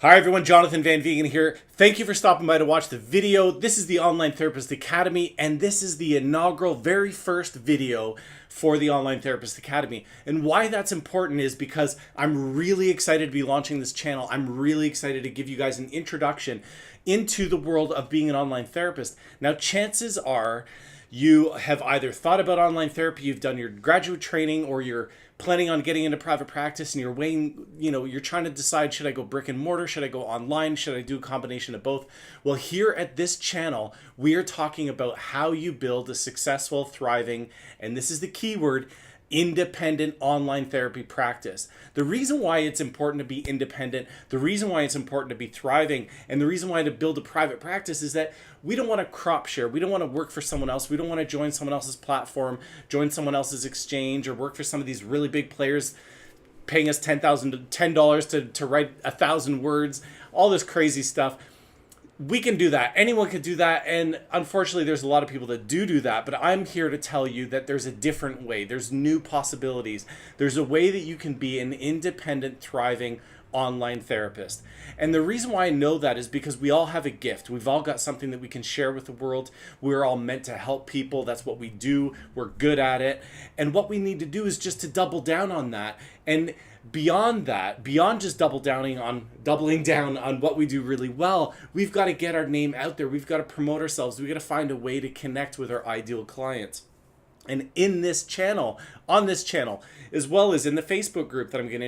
Hi everyone, Jonathan Van Vegan here. Thank you for stopping by to watch the video. This is the Online Therapist Academy, and this is the inaugural very first video for the Online Therapist Academy. And why that's important is because I'm really excited to be launching this channel. I'm really excited to give you guys an introduction into the world of being an online therapist. Now, chances are you have either thought about online therapy, you've done your graduate training, or you're planning on getting into private practice and you're weighing, you're trying to decide, should I go brick and mortar? Should I go online? Should I do a combination of both? Well, here at this channel, we are talking about how you build a successful, thriving, and this is the key word, independent online therapy practice. The reason why it's important to be independent, the reason why it's important to be thriving, and the reason why to build a private practice is that we don't want to crop share. We don't want to work for someone else. We don't want to join someone else's platform, join someone else's exchange, or work for some of these really big players paying us $10 to write 1,000 words, all this crazy stuff. We can do that. Anyone can do that. And unfortunately, there's a lot of people that do that. But I'm here to tell you that there's a different way. There's new possibilities. There's a way that you can be an independent, thriving online therapist. And the reason why I know that is because we all have a gift. We've all got something that we can share with the world. We're all meant to help people. That's what we do. We're good at it. And what we need to do is just to double down on that. And beyond that, beyond just doubling down on what we do really well, we've got to get our name out there. We've got to promote ourselves. We've got to find a way to connect with our ideal clients. And in this channel, on this channel, as well as in the Facebook group that I'm going to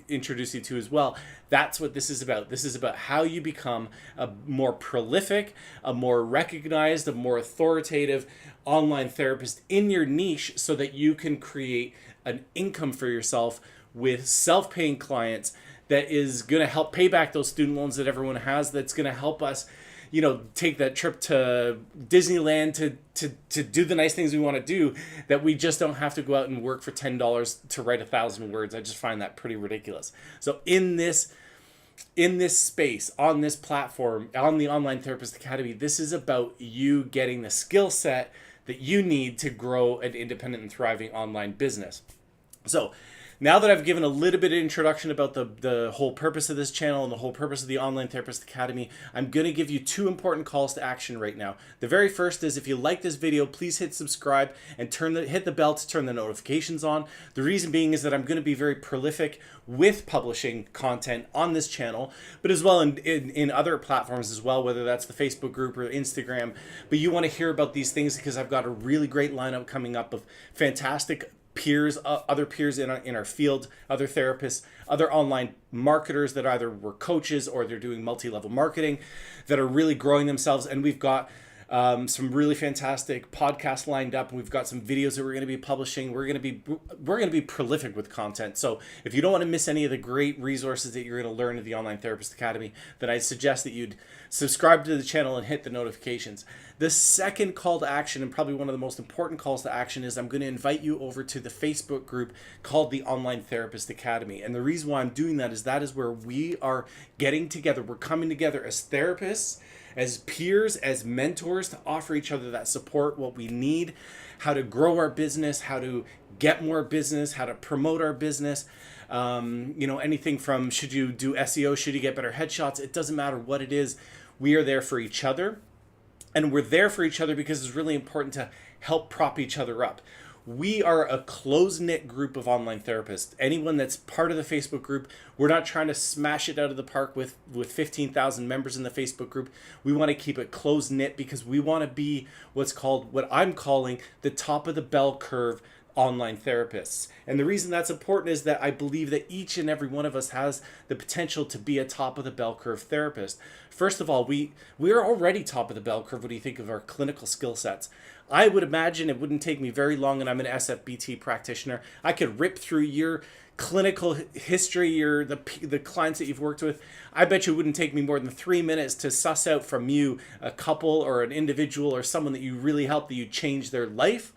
introduce you to as well, that's what this is about. This is about how you become a more prolific, a more recognized, a more authoritative online therapist in your niche so that you can create an income for yourself with self-paying clients that is going to help pay back those student loans that everyone has, that's going to help us take that trip to Disneyland to do the nice things we want to do, that we just don't have to go out and work for $10 to write 1,000 words. I just find that pretty ridiculous. So in this space, on this platform, on the Online Therapist Academy, this is about you getting the skill set that you need to grow an independent and thriving online business. So now that I've given a little bit of introduction about the whole purpose of this channel and the whole purpose of the Online Therapist Academy, I'm going to give you two important calls to action right now. The very first is, if you like this video, please hit subscribe and hit the bell to turn the notifications on. The reason being is that I'm going to be very prolific with publishing content on this channel, but as well in other platforms as well, whether that's the Facebook group or Instagram. But you want to hear about these things because I've got a really great lineup coming up of fantastic peers, other peers in our field, other therapists, other online marketers that either were coaches or they're doing multi-level marketing that are really growing themselves. And we've got some really fantastic podcasts lined up. We've got some videos that we're going to be publishing. We're going to be prolific with content. So if you don't want to miss any of the great resources that you're going to learn at the Online Therapist Academy, then I suggest that you'd subscribe to the channel and hit the notifications. The second call to action, and probably one of the most important calls to action, is I'm going to invite you over to the Facebook group called the Online Therapist Academy. And the reason why I'm doing that is where we are getting together. We're coming together as therapists, as peers, as mentors, to offer each other that support, what we need, how to grow our business, how to get more business, how to promote our business. Anything from, should you do SEO, should you get better headshots? It doesn't matter what it is. We are there for each other. And we're there for each other because it's really important to help prop each other up. We are a close-knit group of online therapists. Anyone that's part of the Facebook group, we're not trying to smash it out of the park with 15,000 members in the Facebook group. We want to keep it close-knit because we want to be what I'm calling the top of the bell curve online therapists. And the reason that's important is that I believe that each and every one of us has the potential to be a top of the bell curve therapist. First of all, we are already top of the bell curve. What do you think of our clinical skill sets? I would imagine it wouldn't take me very long, and I'm an SFBT practitioner. I could rip through your clinical history, the clients that you've worked with. I bet you it wouldn't take me more than 3 minutes to suss out from you a couple or an individual or someone that you really helped, that you changed their life.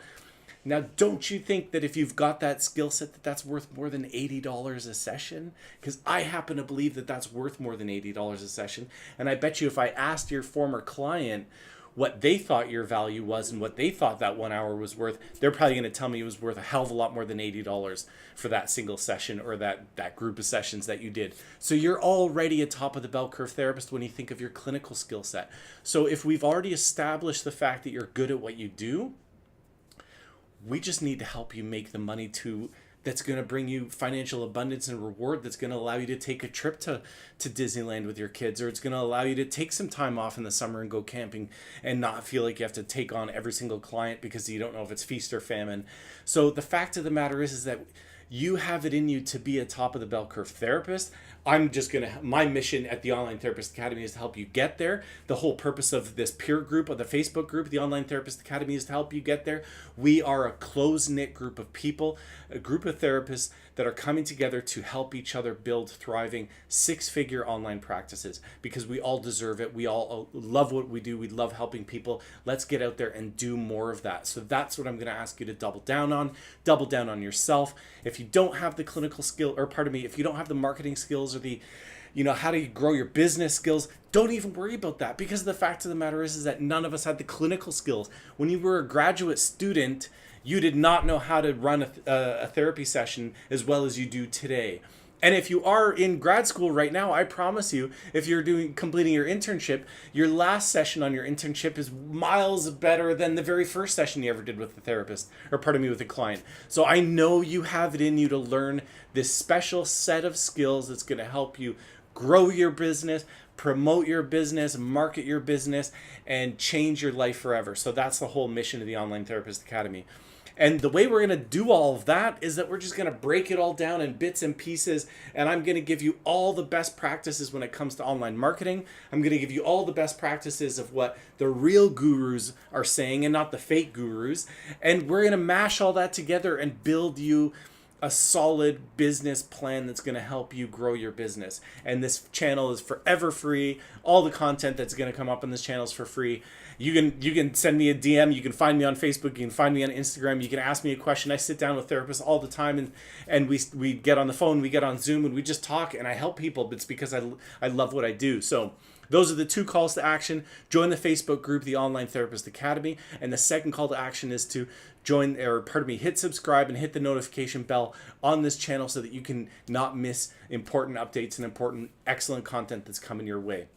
Now, don't you think that if you've got that skill set, that's worth more than $80 a session? Because I happen to believe that that's worth more than $80 a session. And I bet you if I asked your former client what they thought your value was and what they thought that 1 hour was worth, they're probably going to tell me it was worth a hell of a lot more than $80 for that single session or that group of sessions that you did. So you're already a top of the bell curve therapist when you think of your clinical skill set. So if we've already established the fact that you're good at what you do, we just need to help you make the money that's going to bring you financial abundance and reward, that's going to allow you to take a trip to Disneyland with your kids, or it's going to allow you to take some time off in the summer and go camping and not feel like you have to take on every single client because you don't know if it's feast or famine. So the fact of the matter is that you have it in you to be a top of the bell curve therapist. My mission at the Online Therapist Academy is to help you get there. The whole purpose of this peer group, of the Facebook group, the Online Therapist Academy, is to help you get there. We are a close-knit group of people, a group of therapists that are coming together to help each other build thriving six-figure online practices, because we all deserve it. We all love what we do. We love helping people. Let's get out there and do more of that. So that's what I'm going to ask you to double down on. Double down on yourself. If you don't have the clinical skill, if you don't have the marketing skills or the how do you grow your business skills, don't even worry about that, because the fact of the matter is that none of us had the clinical skills. When you were a graduate student, you did not know how to run a therapy session as well as you do today. And if you are in grad school right now, I promise you, if you're completing your internship, your last session on your internship is miles better than the very first session you ever did with the therapist, with a client. So I know you have it in you to learn this special set of skills that's going to help you grow your business, promote your business, market your business, and change your life forever. So that's the whole mission of the Online Therapist Academy. And the way we're going to do all of that is that we're just going to break it all down in bits and pieces. And I'm going to give you all the best practices when it comes to online marketing. I'm going to give you all the best practices of what the real gurus are saying and not the fake gurus. And we're going to mash all that together and build you a solid business plan that's going to help you grow your business. And this channel is forever free. All the content that's going to come up on this channel is for free. You can send me a DM. You can find me on Facebook. You can find me on Instagram. You can ask me a question. I sit down with therapists all the time, and we get on the phone, we get on Zoom, and we just talk, and I help people. But it's because I love what I do. So those are the two calls to action. Join the Facebook group, the Online Therapist Academy. And the second call to action is to hit subscribe and hit the notification bell on this channel so that you can not miss important updates and important, excellent content that's coming your way.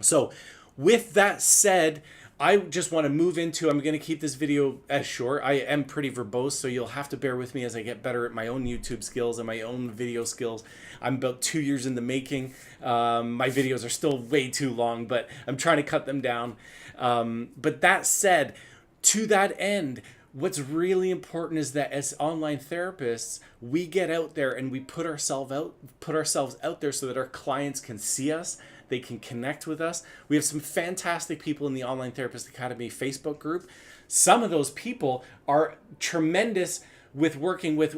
So with that said, I just want to move into, I'm going to keep this video as short. I am pretty verbose, so you'll have to bear with me as I get better at my own YouTube skills and my own video skills. I'm about 2 years in the making. My videos are still way too long, but I'm trying to cut them down. But that said, to that end, what's really important is that as online therapists, we get out there and we put ourselves out there so that our clients can see us. They can connect with us. We have some fantastic people in the Online Therapist Academy Facebook group. Some of those people are tremendous with working with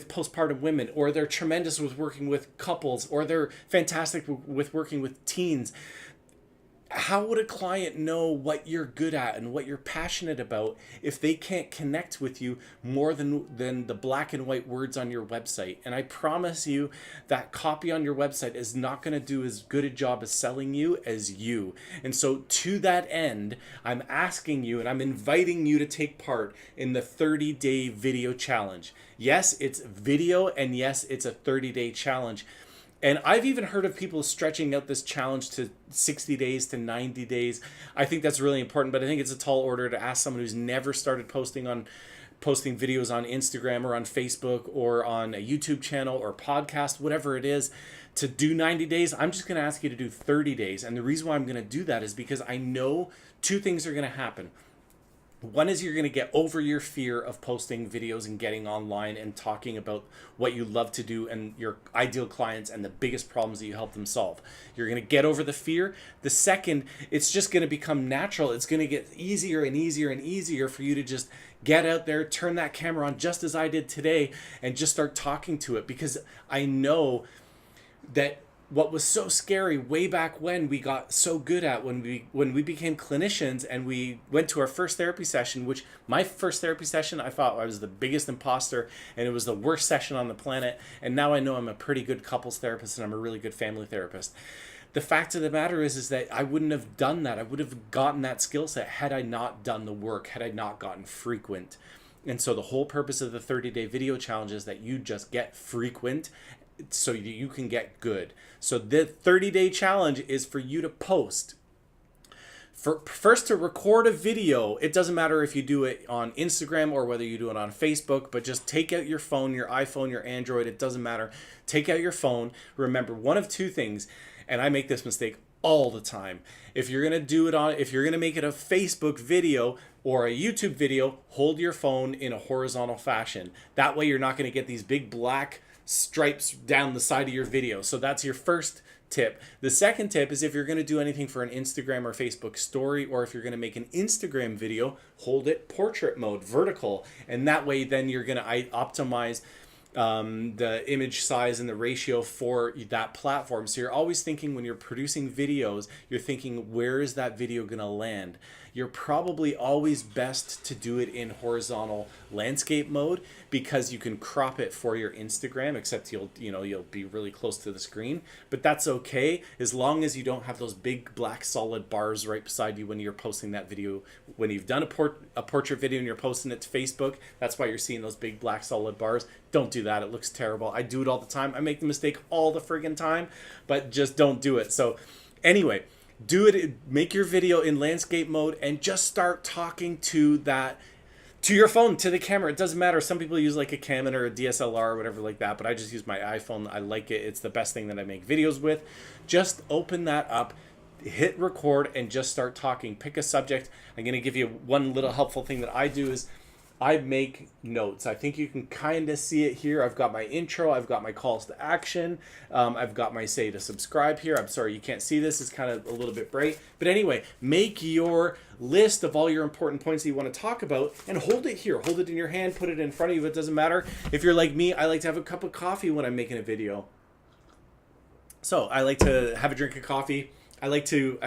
postpartum women, or they're tremendous with working with couples, or they're fantastic with working with teens. How would a client know what you're good at and what you're passionate about if they can't connect with you more than the black and white words on your website? And I promise you that copy on your website is not going to do as good a job as selling you as you. And so to that end, I'm asking you and I'm inviting you to take part in the 30-day video challenge. Yes, it's video, and yes, it's a 30-day challenge. And I've even heard of people stretching out this challenge to 60 days to 90 days. I think that's really important, but I think it's a tall order to ask someone who's never started posting videos on Instagram or on Facebook or on a YouTube channel or podcast, whatever it is, to do 90 days. I'm just going to ask you to do 30 days. And the reason why I'm going to do that is because I know two things are going to happen. One is you're going to get over your fear of posting videos and getting online and talking about what you love to do and your ideal clients and the biggest problems that you help them solve. You're going to get over the fear. The second, it's just going to become natural. It's going to get easier and easier and easier for you to just get out there, turn that camera on just as I did today, and just start talking to it, because I know that what was so scary way back when we got so good at when we became clinicians and we went to our first therapy session, which my first therapy session, I thought I was the biggest imposter and it was the worst session on the planet. And now I know I'm a pretty good couples therapist and I'm a really good family therapist. The fact of the matter is that I wouldn't have done that. I would have gotten that skill set had I not done the work, had I not gotten frequent. And so the whole purpose of the 30-day video challenge is that you just get frequent so you can get good. So the 30-day challenge is for you to post. First, to record a video. It doesn't matter if you do it on Instagram or whether you do it on Facebook, but just take out your phone, your iPhone, your Android, it doesn't matter. Take out your phone. Remember one of two things, and I make this mistake all the time. If you're going to make it a Facebook video or a YouTube video, hold your phone in a horizontal fashion. That way you're not going to get these big black stripes down the side of your video. So that's your first tip. The second tip is if you're going to do anything for an Instagram or Facebook story, or if you're going to make an Instagram video, hold it portrait mode, vertical. And that way then you're going to optimize the image size and the ratio for that platform. So you're always thinking when you're producing videos, you're thinking, where is that video going to land? You're probably always best to do it in horizontal landscape mode because you can crop it for your Instagram, except you'll be really close to the screen, but that's okay as long as you don't have those big black solid bars right beside you when you're posting that video. When you've done a portrait video and you're posting it to Facebook, that's why you're seeing those big black solid bars. Don't do that. It looks terrible. I do it all the time. I make the mistake all the friggin' time, but just don't do it. So anyway, do it, make your video in landscape mode and just start talking to your phone, to the camera. It doesn't matter. Some people use like a Canon or a DSLR or whatever like that, but I just use my iPhone. I like it. It's the best thing that I make videos with. Just open that up, hit record, and just start talking. Pick a subject. I'm going to give you one little helpful thing that I do is I make notes. I think you can kind of see it here. I've got my intro. I've got my calls to action. I've got my say to subscribe here. I'm sorry you can't see this. It's kind of a little bit bright. But anyway, make your list of all your important points that you want to talk about and hold it here. Hold it in your hand. Put it in front of you. It doesn't matter. If you're like me, I like to have a cup of coffee when I'm making a video. So I like to have a drink of coffee. I like to,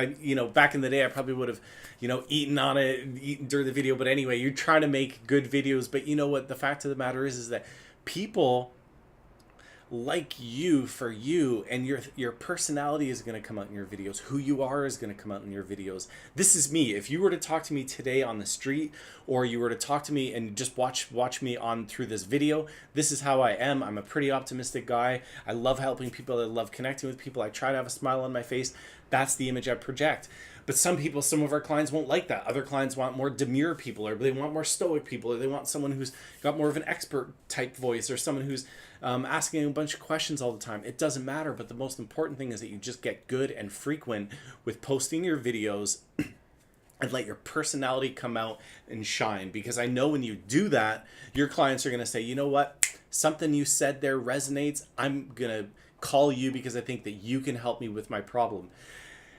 back in the day, I probably would have, eaten during the video. But anyway, you're trying to make good videos. But you know what? The fact of the matter is that people like you for you, and your personality is going to come out in your videos. Who you are is going to come out in your videos. This is me. If you were to talk to me today on the street, or you were to talk to me and just watch me on through this video, this is how I am. I'm a pretty optimistic guy. I love helping people. I love connecting with people. I try to have a smile on my face. That's the image I project. But some of our clients won't like that. Other clients want more demure people, or they want more stoic people, or they want someone who's got more of an expert type voice, or someone who's asking a bunch of questions all the time. It doesn't matter, but the most important thing is that you just get good and frequent with posting your videos and let your personality come out and shine. Because I know when you do that, your clients are going to say, you know what, something you said there resonates. I'm going to call you because I think that you can help me with my problem.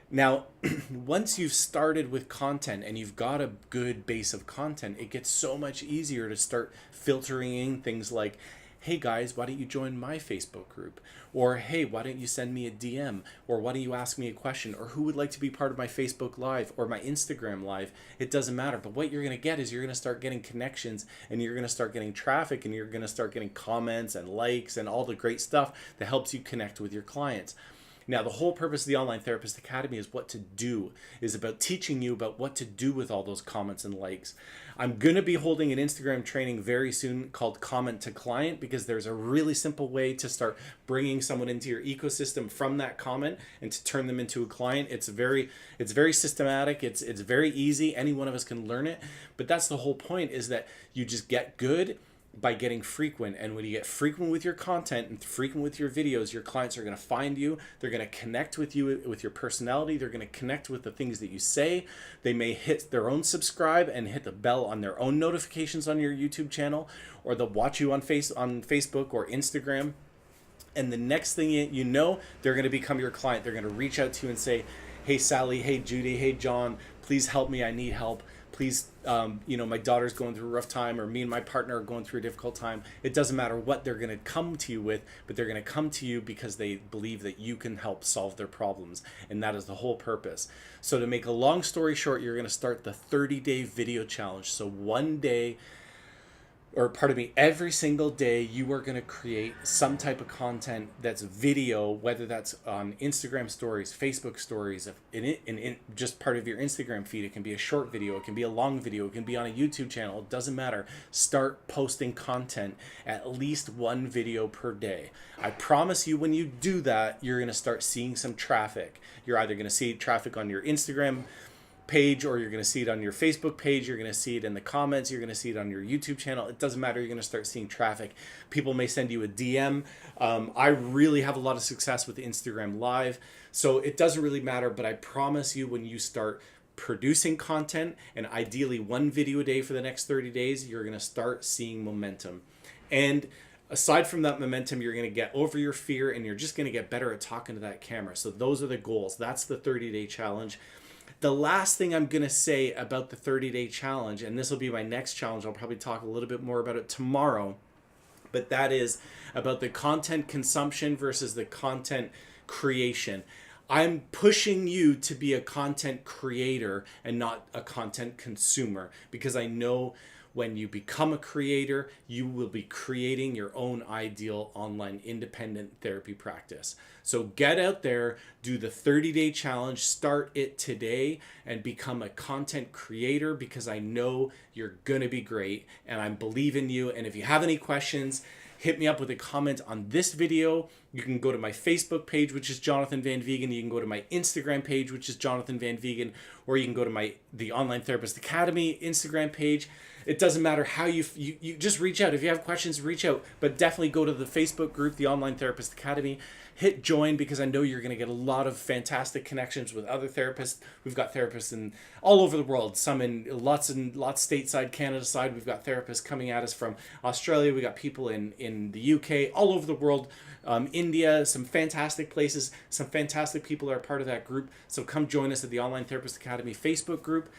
Now, once you've started with content and you've got a good base of content, it gets so much easier to start filtering in things like, hey guys, why don't you join my Facebook group? Or hey, why don't you send me a DM? Or why don't you ask me a question? Or who would like to be part of my Facebook Live or my Instagram Live? It doesn't matter. But what you're going to get is you're going to start getting connections, and you're going to start getting traffic, and you're going to start getting comments and likes and all the great stuff that helps you connect with your clients. Now, the whole purpose of the Online Therapist Academy is what to do, is about teaching you about what to do with all those comments and likes. I'm going to be holding an Instagram training very soon called Comment to Client, because there's a really simple way to start bringing someone into your ecosystem from that comment and to turn them into a client. It's very systematic. It's very easy. Any one of us can learn it. But that's the whole point, is that you just get good by getting frequent. And when you get frequent with your content and frequent with your videos, your clients are going to find you. They're going to connect with you, with your personality. They're going to connect with the things that you say. They may hit their own subscribe and hit the bell on their own notifications on your YouTube channel, or they'll watch you on Facebook or Instagram. And the next thing you know, they're going to become your client. They're going to reach out to you and say, hey Sally, hey Judy, hey John, please help me. I need help. please, my daughter's going through a rough time, or me and my partner are going through a difficult time. It doesn't matter what they're going to come to you with, but they're going to come to you because they believe that you can help solve their problems. And that is the whole purpose. So to make a long story short, you're going to start the 30-day video challenge. So every single day you are going to create some type of content that's video, whether that's on Instagram stories, Facebook stories, in just part of your Instagram feed. It can be a short video, it can be a long video, it can be on a YouTube channel. It doesn't matter. Start posting content, at least one video per day. I promise you, when you do that, you're going to start seeing some traffic. You're either going to see traffic on your Instagram page, or you're going to see it on your Facebook page, you're going to see it in the comments, you're going to see it on your YouTube channel. It doesn't matter. You're going to start seeing traffic. People may send you a DM. I really have a lot of success with Instagram Live, so it doesn't really matter. But I promise you, when you start producing content, and ideally one video a day for the next 30 days, you're going to start seeing momentum. And aside from that momentum, you're going to get over your fear, and you're just going to get better at talking to that camera. So those are the goals. That's the 30-day challenge. The last thing I'm going to say about the 30-day challenge, and this will be my next challenge, I'll probably talk a little bit more about it tomorrow, but that is about the content consumption versus the content creation. I'm pushing you to be a content creator and not a content consumer, because I know when you become a creator, you will be creating your own ideal online independent therapy practice. So get out there, do the 30-day challenge, start it today, and become a content creator, because I know you're going to be great, and I believe in you. And if you have any questions, hit me up with a comment on this video. You can go to my Facebook page, which is Jonathan Van Vegan. You can go to my Instagram page, which is Jonathan Van Vegan, or you can go to the Online Therapist Academy Instagram page. It doesn't matter how you just reach out. If you have questions, reach out. But definitely go to the Facebook group, the Online Therapist Academy. Hit join, because I know you're going to get a lot of fantastic connections with other therapists. We've got therapists in all over the world, some in lots stateside, Canada side. We've got therapists coming at us from Australia. We got people in the UK, all over the world, India, some fantastic places, some fantastic people are a part of that group. So come join us at the Online Therapist Academy Facebook group.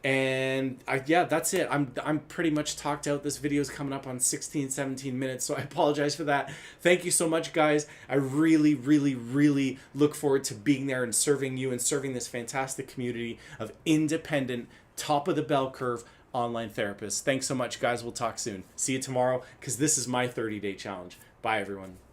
And that's it. I'm pretty much talked out. This video is coming up on 17 minutes, so I apologize for that. Thank you so much, guys. I really, really, really look forward to being there and serving you and serving this fantastic community of independent, top of the bell curve online therapists. Thanks so much, guys. We'll talk soon. See you tomorrow, because this is my 30-day challenge. Bye, everyone.